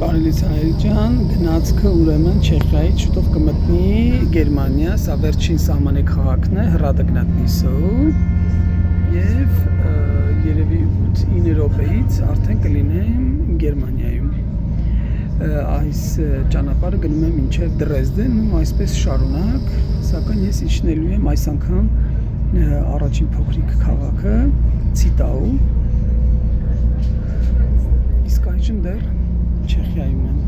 Բարելիցայր ջան, գնացքը ուրեմն Չեխիայից շուտով կմտնի Գերմանիա, սա վերջին սահմանի քաղաքն է, Հրադեգնատնիսով եւ երևի 8-9 րոպեից արդեն կլինեմ Գերմանիայում։ Այս ճանապարհը գնում է մինչև Դրեզդեն ու այսպես շարունակ, սակայն ես իջնելու եմ այս անգամ առաջին փոքրիկ քաղաքը Ցիտաու։ Իսկ այժմ դեռ Չեխիայում եմ։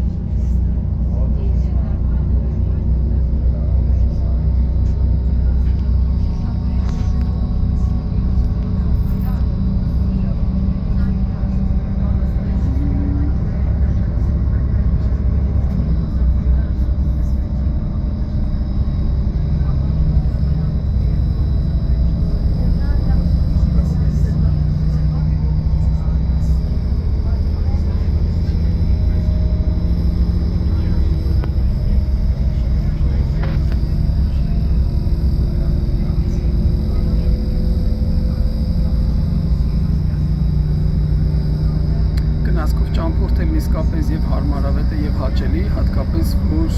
Գնացքով ճամփորդելն իսկապես եւ հարմարավետ է եւ հաճելի, հատկապես որ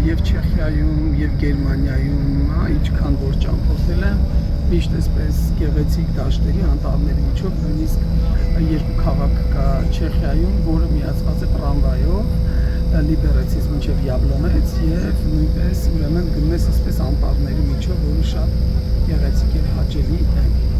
եւ Չեխիայում եւ Գերմանիայում, ինչքան որ ճամփորդել եմ, միշտ էսպես գեղեցիկ դաշտերի անտառների միջով, նույնիսկ երկու քաղաք կա Չեխիայում, որը միացված է տրամվայով, Լիբերեցից մինչև Յաբլոնեց եւ նույնպես ուրեմն գնում ես էսպես անտառների միջով, որը շատ գեղեցիկ եւ հաճելի է։